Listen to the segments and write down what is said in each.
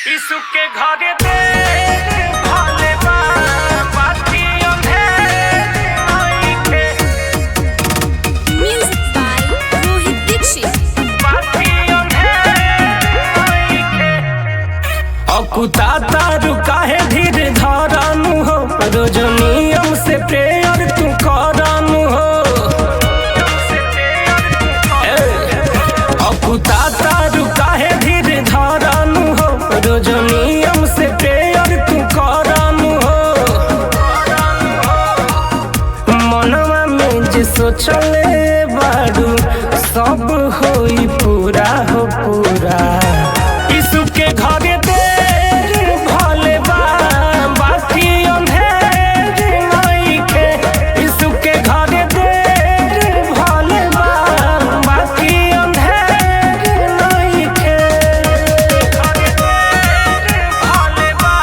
यीशु के घरे दे भले बा बाती अंधेर आइके Music by Rohit Dixit. बाती अंधेर आइके अकुता तारु काहे धीर धरानु हो रोज नियम से प्रेयर तू करानु हो अकुता तारु काहे धीर धरानु हो रोज नियम से प्रेयर तू करानु हो मनवा में जे सोचले बारू सब होई पूरा हो पूरा यीशु के घरे दे भले बा बाती अंधेर आइके यीशु के घरे दे भले बा बाती अंधेर आइके घरे दे भले बा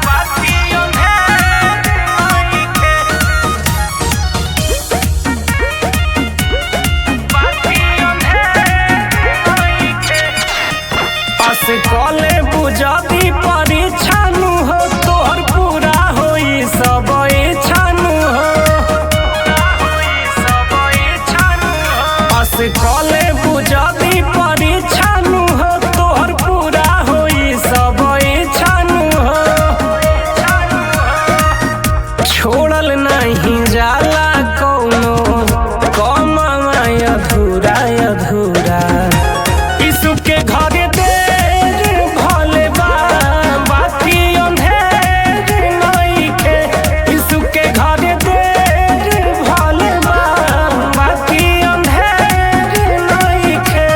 बाती अंधेर आइके बाती अंधेर आइके पास कले बुझाती परीक्षानु हो तोहर पूरा होई सब इच्छानु हो पास कले बुझाती परीक्षानु हो तोहर पूरा होई सब इच्छानु हो छोड़ल नहीं जाला कौनो कमावा अधूरा अधूरा यीशु के घरे दे भले बा बाती अंधेर आइके यीशु के घरे दे भले बा बाती अंधेर आइके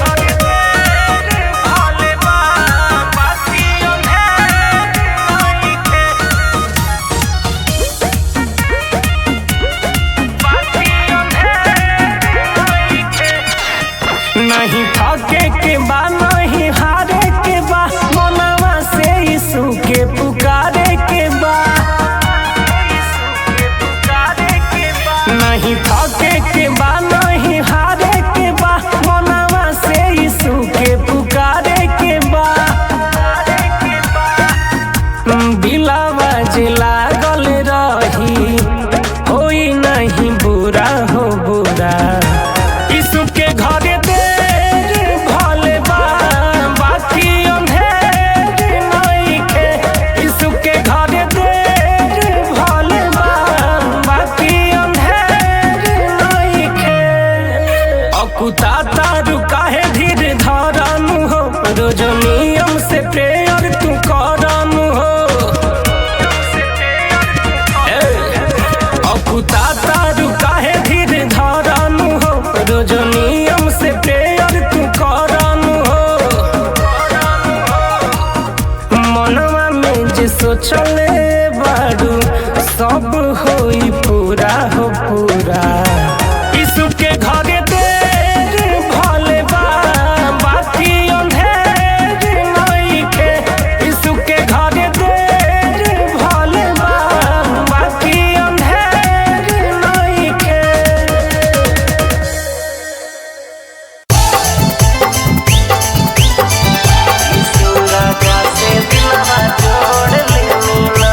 घरे दे भले बा बाती अंधेर आइके बाती अंधेर आइके नहीं थके के बा नहीं हारे के बा मनवा से यीशु के पुकारे के बा नहीं थके के बा नहीं हारे के बा मनवा से यीशु के पुकारे के बा बिलावा जे लागल रही होई नहीं बुरा हो बुरा यीशु के घरे दे भले बा बाती अंधेर आइके यीशु के घरे दे भले बा बाती अंधेर आइके अकुता तारु काहे धीर धरानु हो रोज नियम से प्रेयर तू करानु हो अकुता तारु काहे धीर धरानु हो रोज नियम से प्रेयर तू करानु हो मनवा में जे सोचले बारू सब होई पूरा हो पूरा यीशु के घरे दे भले बा बाती अंधेर आइके यीशु के घरे दे भले बा बाती अंधेर आइके यीशु राजा से दिलवा जोड़ ले मीना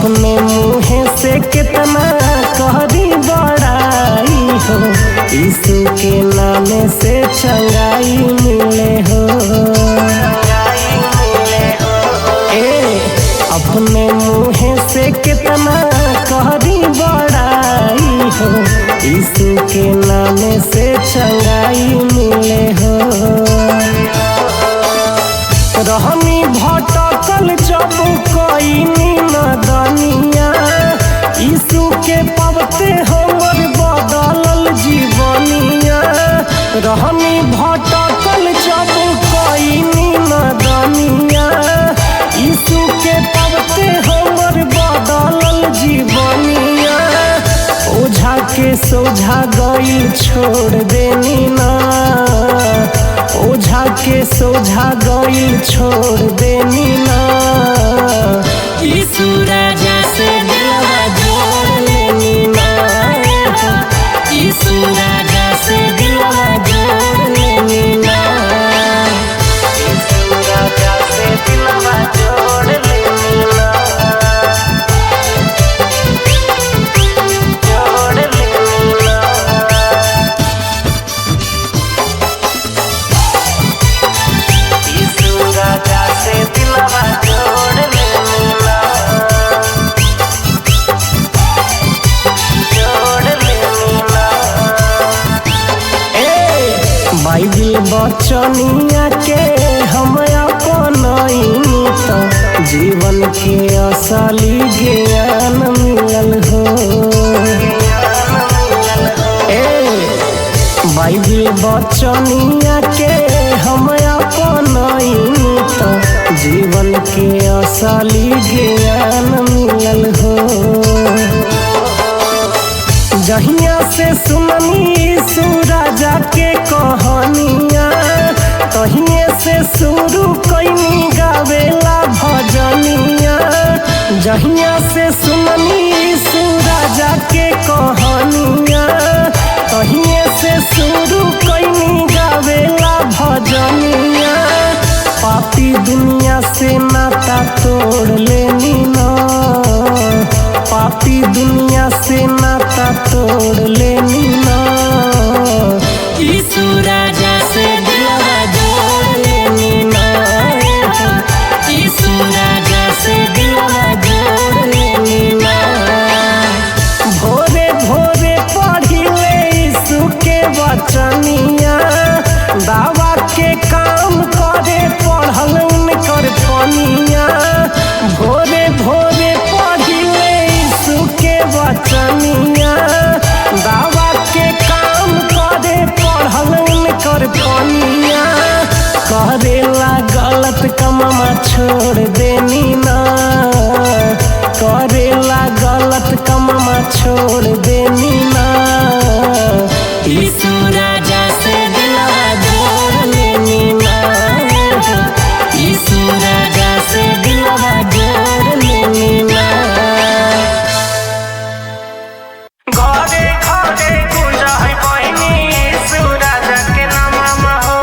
अपने मुँहे से कितना कहरी बड़ाई हो, यीशु के नाम से चंगाई मिले हो। अपने मुँहे से कितना कहरी बड़ाई हो, यीशु के नाम से चंगाई मिले हो। रहनी भटकल जब कईनी नदनिया, यीशु के पवते हमर बदलल जीवनिया। रहनी भटकल जब कईनी नदनिया, यीशु के पवते हमर बदलल जीवनिया। ओझा के सोझा गइल छोड़ देनी ना, ओझा के सोझा गइल छोड़ देनी ना। यीशु राजा से दिलवा जोड़ लेनी ना, यीशु राजा से दिलवा जोड़ लेनी ना, यीशु राजा से दिलवा जोड़ लेनी ना, जोड़ लेनी ना। यीशु राजा से दिलवा जोड़ लेनी ना, जोड़ लेनी ना। बाइबिल बचनिया के हम अपनैनी तो जीवन के असली ज्ञान मिलल हो। बाइबिल बचनिया के हम अपनैनी तो जीवन के असली ज्ञान मिलल हो। जहिया से सुननी यीशु राजा के कहानिया, तहिए से शुरू कैनी गावेला भजनिया। जहिया से सुननी यीशु राजा के कहानिया, तहिए से शुरू कैनी गावेला भजनिया। पापी दुनिया से नाता तोड़ लेनी ना, पापी दुनिया से नाता तोड़ लेनी ना। यीशु राजा से दिलवा जोड़ लेनी ना, यीशु राजा से दिलवा जोड़ लेनी ना। भोरे भोरे पढ़िले यीशु के वचनिया, दावा के काम करे पढ़ल उनकर पनिया। भोरे भोरे पढ़िले यीशु के वचनिया, दावा के काम करे पढ़ल उनकर पनिया। करेला गलत कममा छोड़ देनी ना, करेला गलत कममा छोड़ देनी ना। यीशु राजा से दिलवा जोड़ लेनी ना, यीशु राजा से दिलवा जोड़ लेनी ना। घरे घरे गुंजा है बहिनी यीशु राजा के नाममा हो।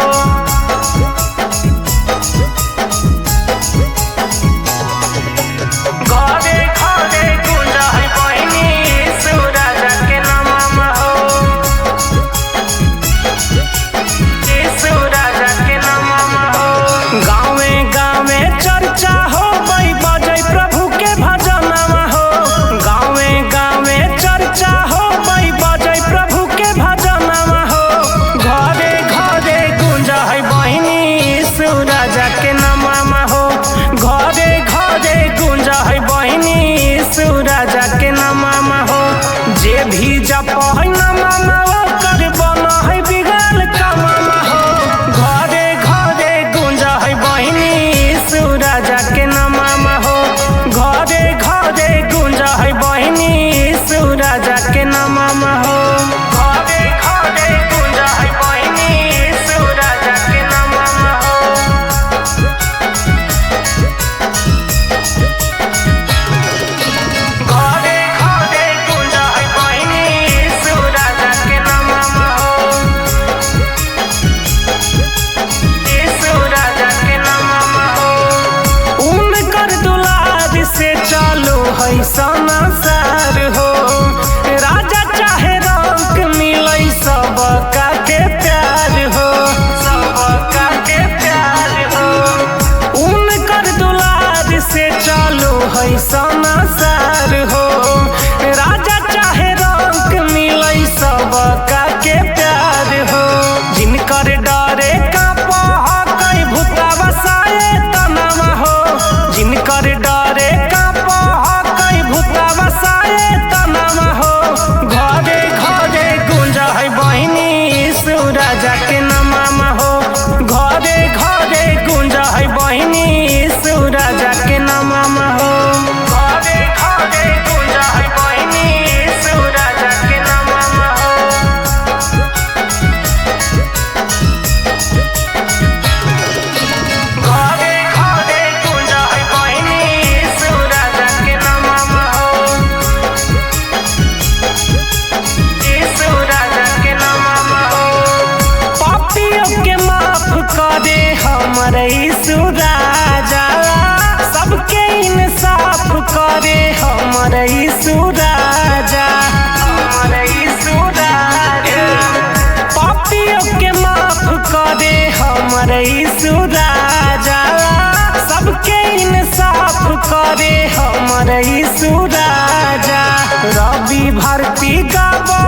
है सनासार हो। राजा चाहे रंग मिलै सबका के प्यार हो, सबका के प्यार हो। उनकर दुलार से चालू है सनासार हो। राजा चाहे रंग मिलै सबका के प्यार हो। जिनकर डरे कांपा कई भूतावा साए तनावा हो। जिनकर डरे कांपा कई भूतावा साए तनावा हो। घरे घरे गुंज है बहिनी यीशु राजा के नामा हो। घरे घरे गुंज है बहिनी यीशु राजा के नामा हो। घरे घरे गुंज है बहिनी यीशु राजा के नामा हो। घरे घरे गुंज है बहिनी यीशु राजा के नामा हो। यीशु राजा के नामा हो। पापियों के माफ करे हमर यीशु राजा। सबके इंसाफ करे हमर यीशु राजा, हमर यीशु राजा। पापियों के माफ करे हमर यीशु राजा। सबके इंसाफ करे हमर यीशु राजा। रवि भारती गावा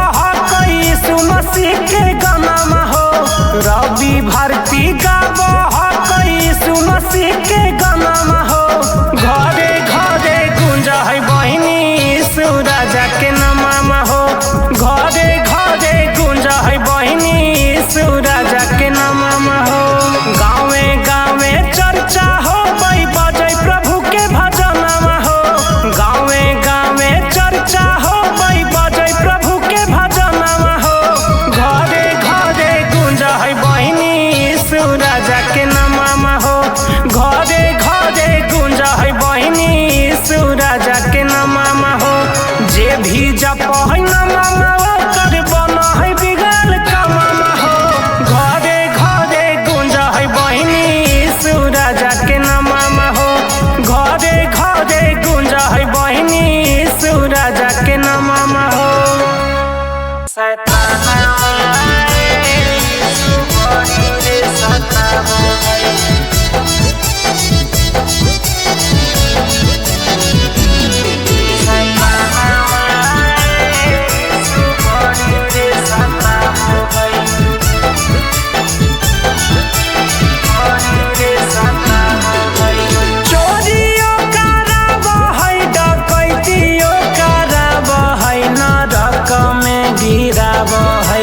यीशु मसीह के गाना हो। रवि भारती गावा यीशु मसीह के गाना हो। घरे घरे गुंज है बहिनी यीशु राजा के नामा हो। घरे घरे गुंज है बहिनी यीशु राजा के नामा हो। गाँवे गाँवे चर्चा हो बजै प्रभु के भजनमा हो। गाँवे गाँवे चर्चा हो बजै प्रभु के भजनमा हो। घरे घरे गुंज है बहिनी यीशु राजा के नामा हो। घरे घरे गुंज है बहिनी यीशु राजा के नामा हो। जे भी जप है नामा ओकर बना है बिगड़ कमामा हो। घरे घरे गुंज है बहिनी यीशु राजा के नामा हो। घरे घरे गुंज है बहिनी यीशु राजा के नामा हो। चोरियो कराब है डकैतियो कराब है नरक में गिराब है।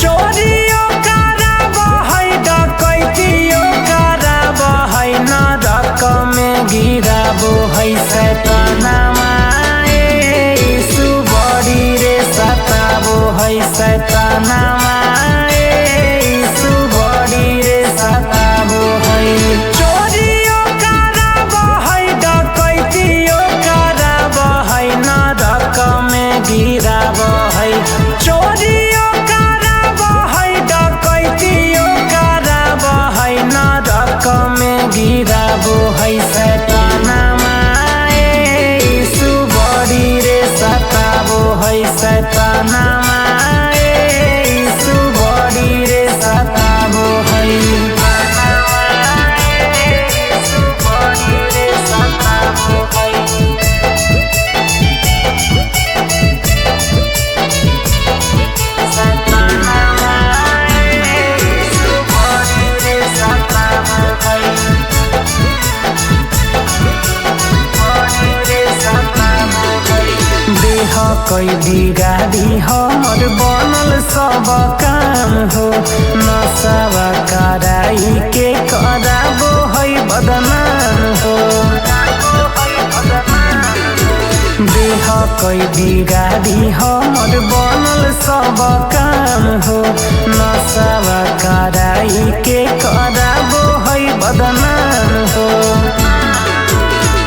चोरियो कराब है डकैतियो कराब है नरक में गिराब है। शैतानमा यीशु बड़ी रे सताबो है। शैतानमा यीशु बड़ी रे सताबो है। चोरियो कराब है डकैतियो कराब है नरक में गिराब है। चोरियो कराब है डकैतियो कराब है नरक में गिराब है। शैतानमा यीशु बड़ी रे सताबो है। शैतानमा यीशु बड़ी रे सताबो है। यीशु बड़ी रे सताबो है। शैतानमा यीशु बड़ी रे सताबो है। देह कई बिगाड़ी हमर बनल सब काम हो। नशा कराई के कराबो है बदनाम हो। देह कई बिगाड़ी हमर बनल सब काम हो। नशा कराई के कराबो है बदनाम हो।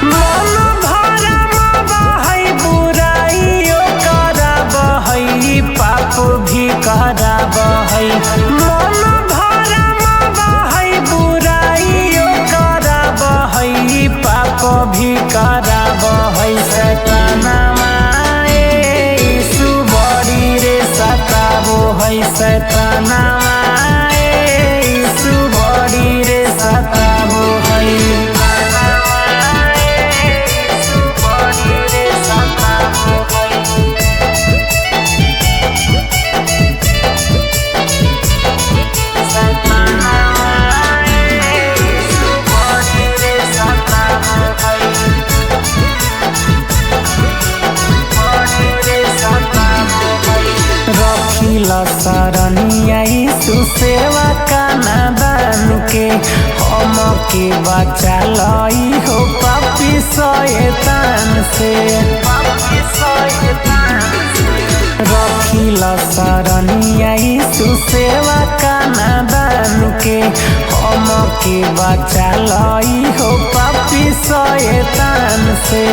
मन भरम है बुराइयो कराब है पाप भी कराब है। मन भरम है बुराइयो कराब है पाप भी कराब है। शैतान सैतानवा यीशु बड़ी रे सताबो है। यीशु बड़ी रे सताबो है। रखिला सरनिया यीशु सेवा का नादान के हम के बचा लई हो पापी शैतान से। रखिला सरनिया यीशु सेवा का नादान के हम के बचा लई हो पापी शैतान से।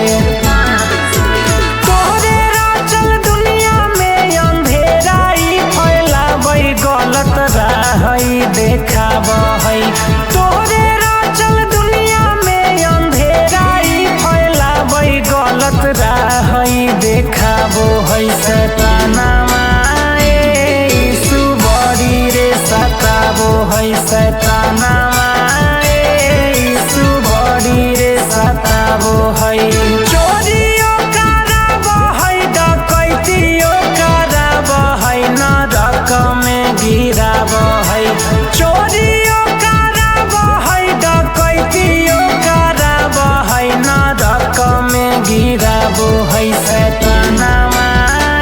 तोहरे राचल दुनिया में अंधेराई फैलावई गलत राहई देखावई। तोहरे राचल दुनिया में अंधेराई फैलावई गलत राहई देखावो है। सैतानवा यीशु बड़ी रे सताबो है। सैतानवा यीशु बड़ी रे सताबो है। चोरियो कराबो है, डकैतियो कराबो है, नरक में गिराबो है। चोरियो कराबो है, डकैतियो कराबो है, नरक में गिराबो है। सैतानवा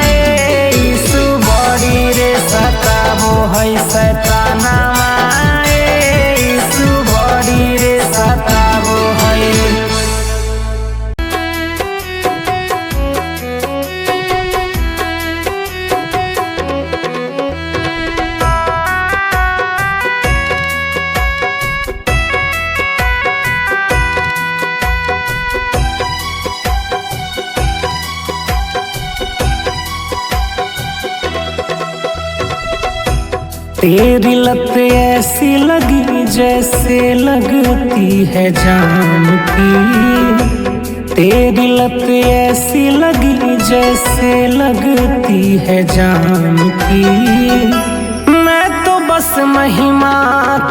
यीशु बड़ी रे सताबो है। सैतानवा यीशु बड़ी रे सताबो है। तेरी लत ऐसी लगी जैसे लगती है जान की। तेरी लत ऐसी लगी जैसे लगती है जान की। मैं तो बस महिमा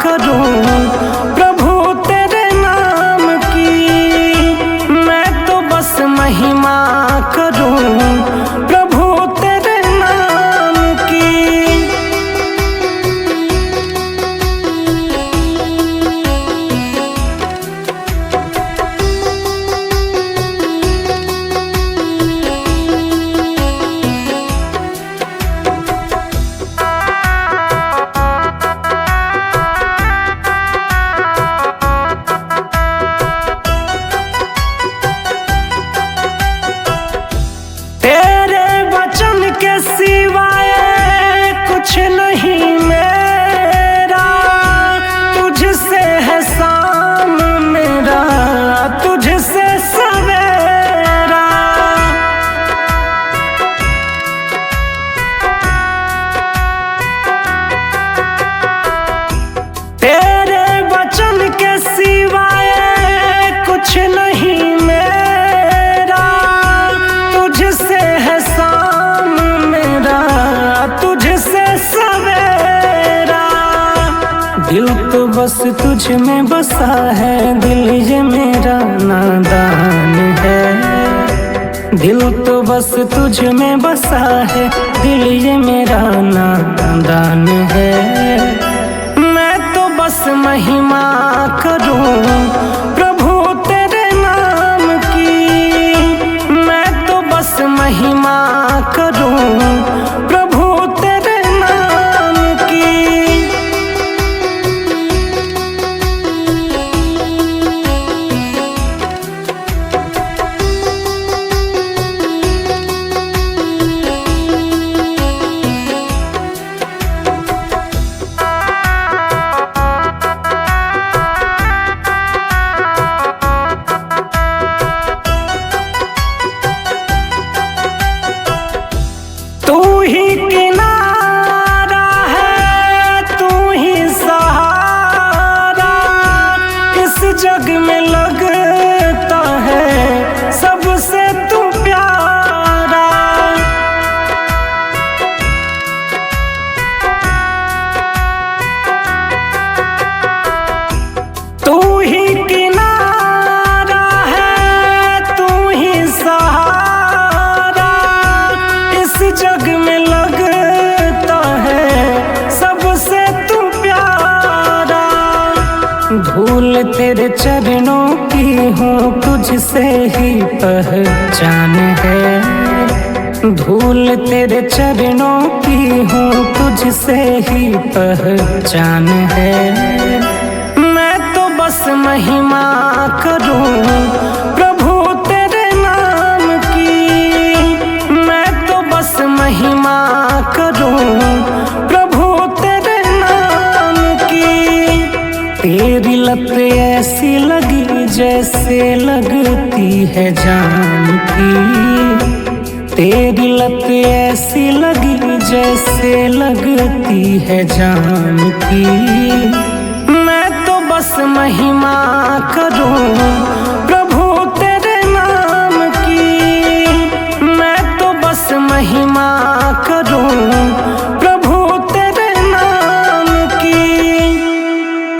करूं प्रभु तेरे नाम की। मैं तो बस महिमा करूं प्रभु तेरे नाम की। तेरे वचन के सिवाय कुछ नहीं मेरा। तुझसे है शाम मेरा, तुझसे सवेरा। तेरे वचन के सिवाय कुछ नहीं मेरा। तुझसे है शाम मेरा, तुझसे सवेरा। दिल तो बस तुझ में बसा है, दिल ये मेरा नादान है। दिल तो बस तुझ में बसा है, दिल ये मेरा नादान है। मैं तो बस महिमा करूं प्रभु तेरे नाम की। मैं तो बस महिमा करूं प्रभु तेरे नाम की। तुझसे ही पहचान है। धूल तेरे चरणों की हूँ, तुझसे ही पहचान है। मैं तो बस महिमा करूँ प्रभु तेरे नाम की। मैं तो बस महिमा करूँ प्रभु तेरे नाम की। तेरी लत ऐसी लगी जैसे लगती है जान की। तेरी लत ऐसी लगी जैसे लगती है जान की। मैं तो बस महिमा करूँ